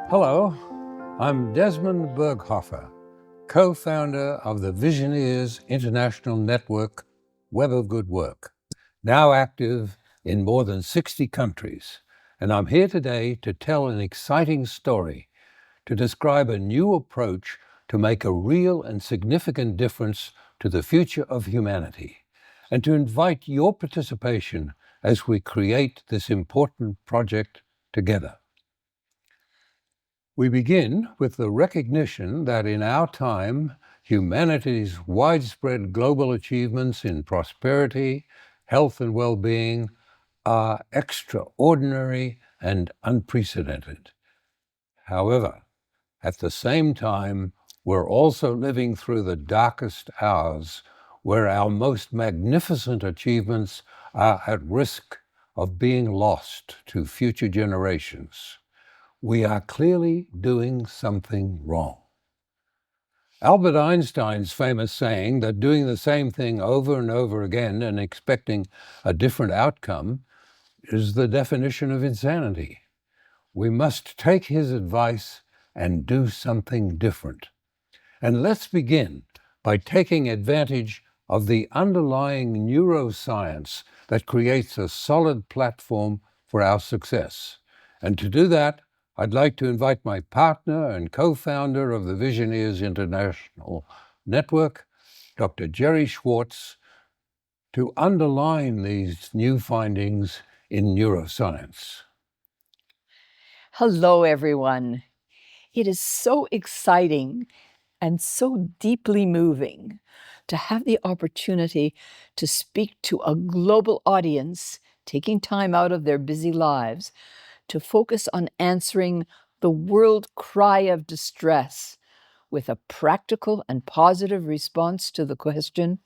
Hello, I'm Desmond Berghofer, co-founder of the Visioneers International Network Web of Good Work, now active in more than 60 countries. And I'm here today to tell an exciting story, to describe a new approach to make a real and significant difference to the future of humanity, and to invite your participation as we create this important project together. We begin with the recognition that in our time, humanity's widespread global achievements in prosperity, health and well-being are extraordinary and unprecedented. However, at the same time, we're also living through the darkest hours where our most magnificent achievements are at risk of being lost to future generations. We are clearly doing something wrong. Albert Einstein's famous saying that doing the same thing over and over again and expecting a different outcome is the definition of insanity. We must take his advice and do something different. And let's begin by taking advantage of the underlying neuroscience that creates a solid platform for our success. And to do that, I'd like to invite my partner and co-founder of the Visioneers International Network, Dr. Jerry Schwartz, to underline these new findings in neuroscience. Hello, everyone. It is so exciting and so deeply moving to have the opportunity to speak to a global audience, taking time out of their busy lives to focus on answering the world cry of distress with a practical and positive response to the question,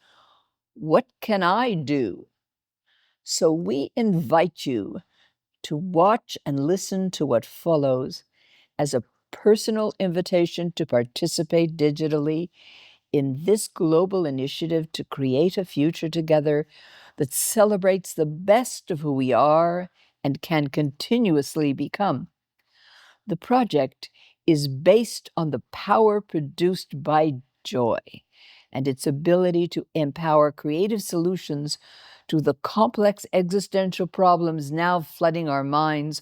what can I do? So we invite you to watch and listen to what follows as a personal invitation to participate digitally in this global initiative to create a future together that celebrates the best of who we are and can continuously become. The project is based on the power produced by joy and its ability to empower creative solutions to the complex existential problems now flooding our minds,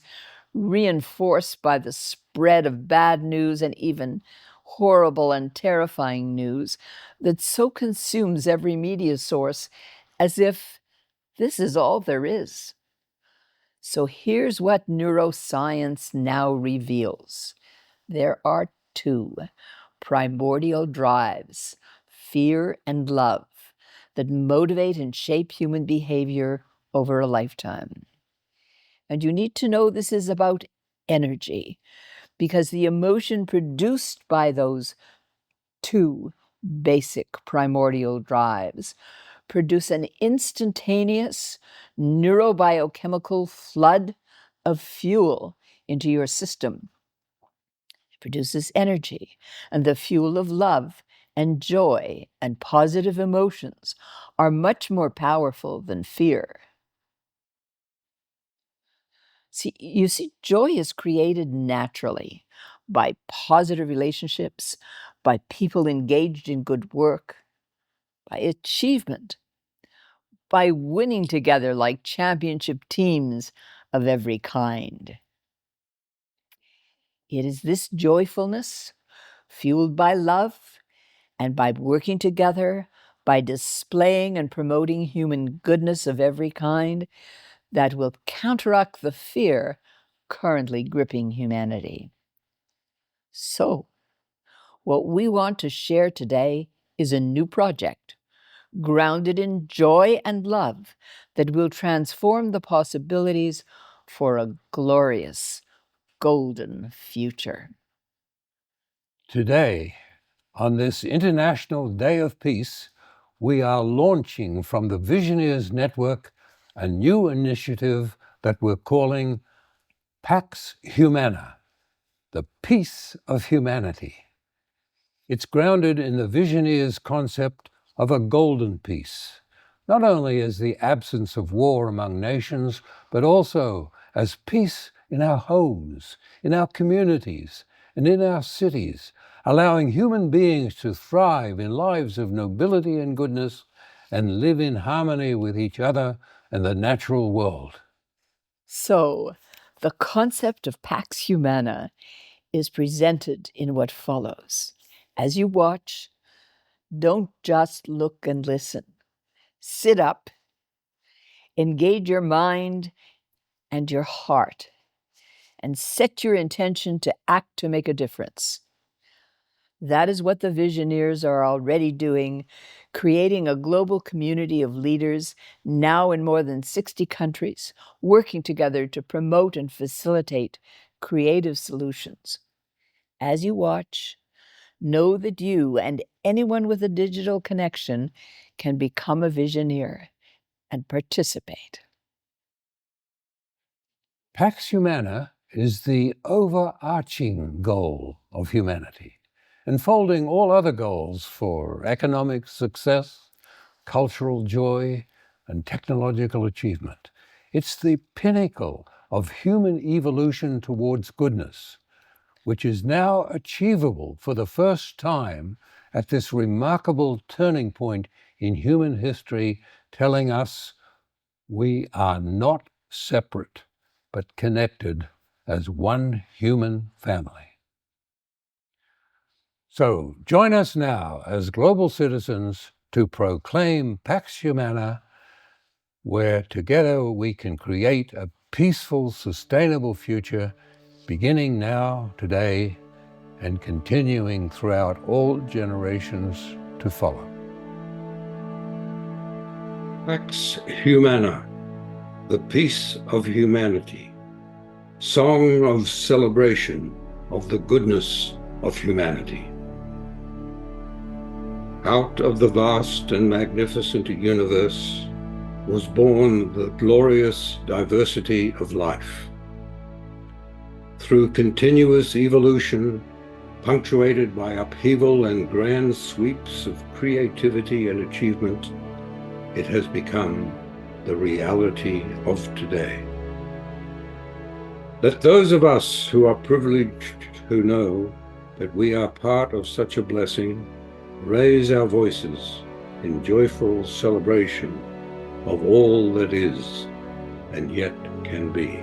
reinforced by the spread of bad news and even horrible and terrifying news that so consumes every media source as if this is all there is. So here's what neuroscience now reveals. There are two primordial drives, fear and love, that motivate and shape human behavior over a lifetime. And you need to know this is about energy, because the emotion produced by those two basic primordial drives produce an instantaneous neurobiochemical flood of fuel into your system. It produces energy, and the fuel of love and joy and positive emotions are much more powerful than fear. You see, joy is created naturally by positive relationships, by people engaged in good work, by achievement, by winning together like championship teams of every kind. It is this joyfulness, fueled by love and by working together, by displaying and promoting human goodness of every kind, that will counteract the fear currently gripping humanity. So, what we want to share today is a new project, grounded in joy and love, that will transform the possibilities for a glorious, golden future. Today, on this International Day of Peace, we are launching from the Visioneers Network a new initiative that we're calling Pax Humana, the peace of humanity. It's grounded in the Visioneers' concept of a golden peace, not only as the absence of war among nations, but also as peace in our homes, in our communities, and in our cities, allowing human beings to thrive in lives of nobility and goodness and live in harmony with each other and the natural world. So, the concept of Pax Humana is presented in what follows. As you watch, don't just look and listen. Sit up, engage your mind and your heart, and set your intention to act to make a difference. That is what the visioneers are already doing, creating a global community of leaders now in more than 60 countries, working together to promote and facilitate creative solutions. As you watch, know that you and anyone with a digital connection can become a visioneer and participate. Pax Humana is the overarching goal of humanity, enfolding all other goals for economic success, cultural joy, and technological achievement. It's the pinnacle of human evolution towards goodness, which is now achievable for the first time at this remarkable turning point in human history, telling us we are not separate, but connected as one human family. So join us now as global citizens to proclaim Pax Humana, where together we can create a peaceful, sustainable future, beginning now, today, and continuing throughout all generations to follow. Pax Humana, the peace of humanity, song of celebration of the goodness of humanity. Out of the vast and magnificent universe was born the glorious diversity of life. Through continuous evolution, punctuated by upheaval and grand sweeps of creativity and achievement, it has become the reality of today. Let those of us who are privileged who know that we are part of such a blessing raise our voices in joyful celebration of all that is and yet can be.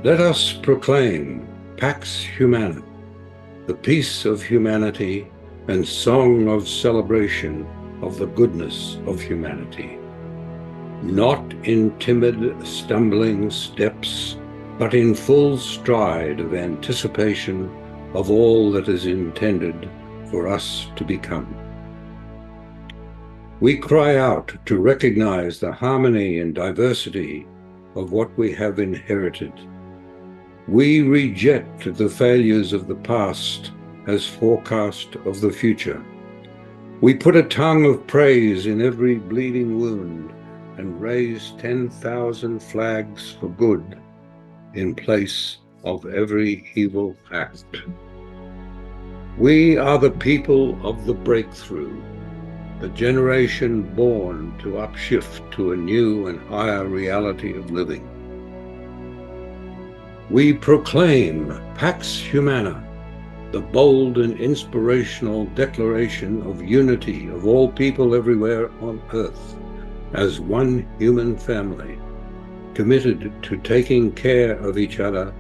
Let us proclaim Pax Humana, the peace of humanity and song of celebration of the goodness of humanity. Not in timid, stumbling steps, but in full stride of anticipation of all that is intended for us to become. We cry out to recognize the harmony and diversity of what we have inherited. We reject the failures of the past as forecast of the future. We put a tongue of praise in every bleeding wound and raise 10,000 flags for good in place of every evil act. We are the people of the breakthrough, the generation born to upshift to a new and higher reality of living. We proclaim Pax Humana, the bold and inspirational declaration of unity of all people everywhere on earth as one human family, committed to taking care of each other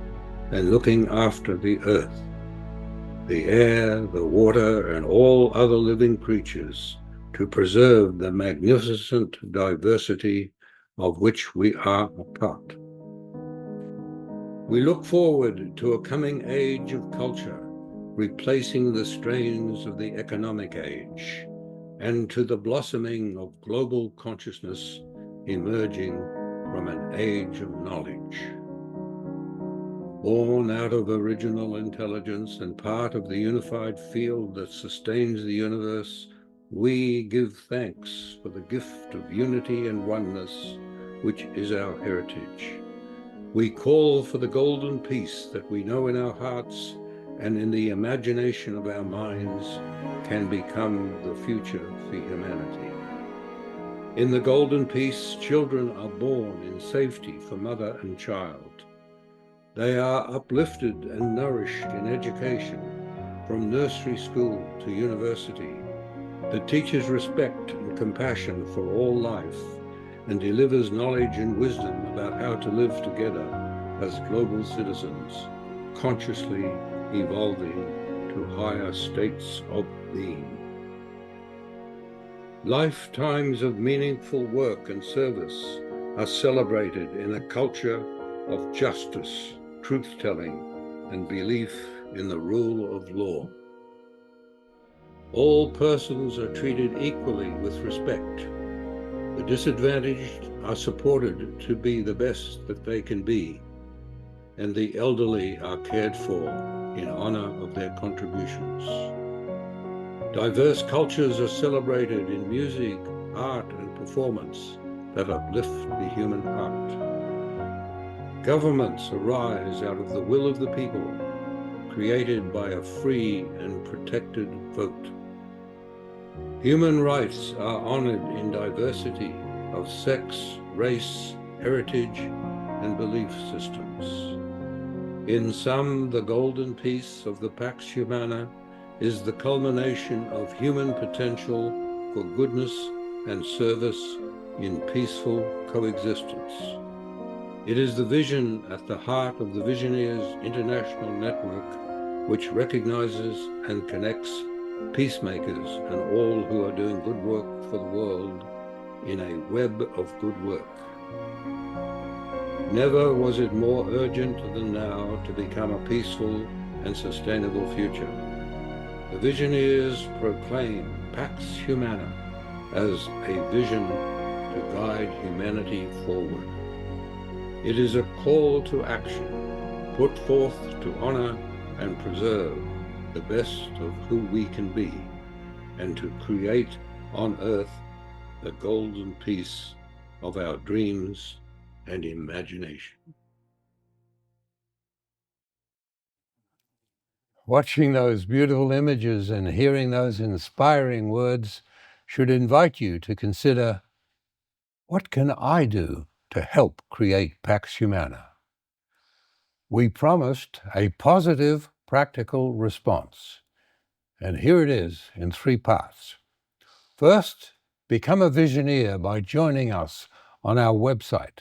and looking after the earth, the air, the water, and all other living creatures, to preserve the magnificent diversity of which we are a part. We look forward to a coming age of culture, replacing the strains of the economic age, and to the blossoming of global consciousness emerging from an age of knowledge. Born out of original intelligence and part of the unified field that sustains the universe, we give thanks for the gift of unity and oneness, which is our heritage. We call for the golden peace that we know in our hearts and in the imagination of our minds can become the future for humanity. In the golden peace, children are born in safety for mother and child. They are uplifted and nourished in education, from nursery school to university, that teaches respect and compassion for all life and delivers knowledge and wisdom about how to live together as global citizens, consciously evolving to higher states of being. Lifetimes of meaningful work and service are celebrated in a culture of justice, truth-telling, and belief in the rule of law. All persons are treated equally with respect. The disadvantaged are supported to be the best that they can be, and the elderly are cared for in honor of their contributions. Diverse cultures are celebrated in music, art, and performance that uplift the human heart. Governments arise out of the will of the people, created by a free and protected vote. Human rights are honored in diversity of sex, race, heritage, and belief systems. In sum, the golden peace of the Pax Humana is the culmination of human potential for goodness and service in peaceful coexistence. It is the vision at the heart of the Visionaries International Network, which recognizes and connects peacemakers and all who are doing good work for the world in a web of good work. Never was it more urgent than now to become a peaceful and sustainable future. The Visionaries proclaim Pax Humana as a vision to guide humanity forward. It is a call to action, put forth to honor and preserve the best of who we can be, and to create on earth the golden peace of our dreams and imagination. Watching those beautiful images and hearing those inspiring words should invite you to consider, what can I do to help create Pax Humana? We promised a positive, practical response, and here it is in 3 parts. First, become a Visioneer by joining us on our website.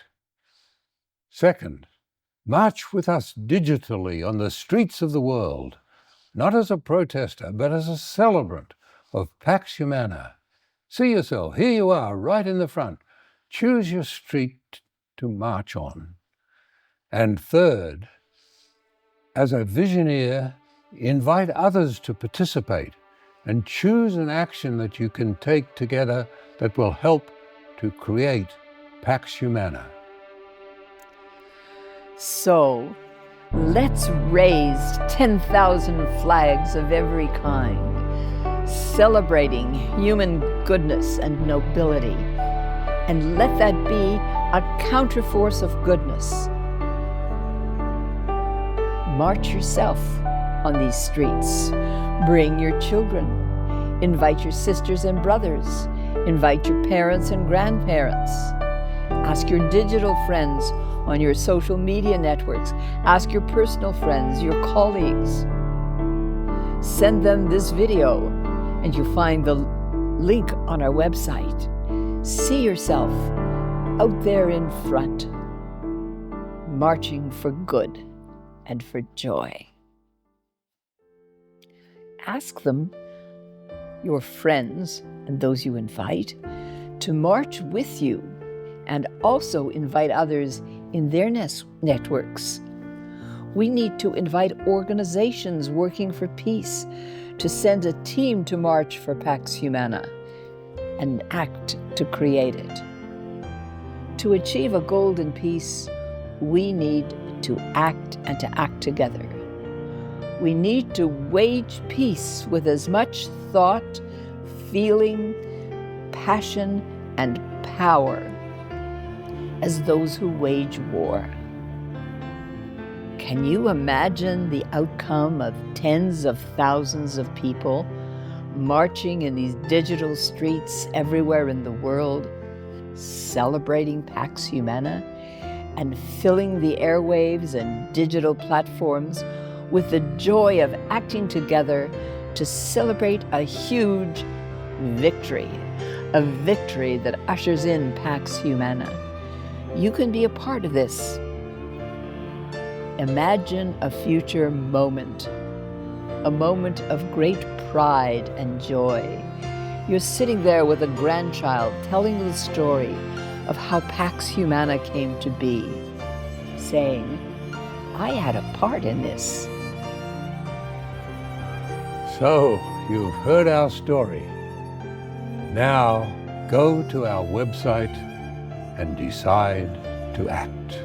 Second, march with us digitally on the streets of the world, not as a protester, but as a celebrant of Pax Humana. See yourself, here you are, right in the front. Choose your street to march on. And third, as a Visioneer, invite others to participate and choose an action that you can take together that will help to create Pax Humana. So, let's raise 10,000 flags of every kind, celebrating human goodness and nobility, and let that be a counterforce of goodness. March yourself on these streets. Bring your children. Invite your sisters and brothers. Invite your parents and grandparents. Ask your digital friends on your social media networks. Ask your personal friends, your colleagues. Send them this video, and you'll find the link on our website. See yourself out there in front, marching for good and for joy. Ask them, your friends and those you invite, to march with you, and also invite others in their networks. We need to invite organizations working for peace to send a team to march for Pax Humana and act to create it. To achieve a golden peace, we need to act and to act together. We need to wage peace with as much thought, feeling, passion, and power as those who wage war. Can you imagine the outcome of tens of thousands of people marching in these digital streets everywhere in the world, celebrating Pax Humana and filling the airwaves and digital platforms with the joy of acting together to celebrate a huge victory, a victory that ushers in Pax Humana. You can be a part of this. Imagine a future moment, a moment of great pride and joy. You're sitting there with a grandchild telling the story of how Pax Humana came to be, saying, I had a part in this. So, you've heard our story. Now, go to our website and decide to act.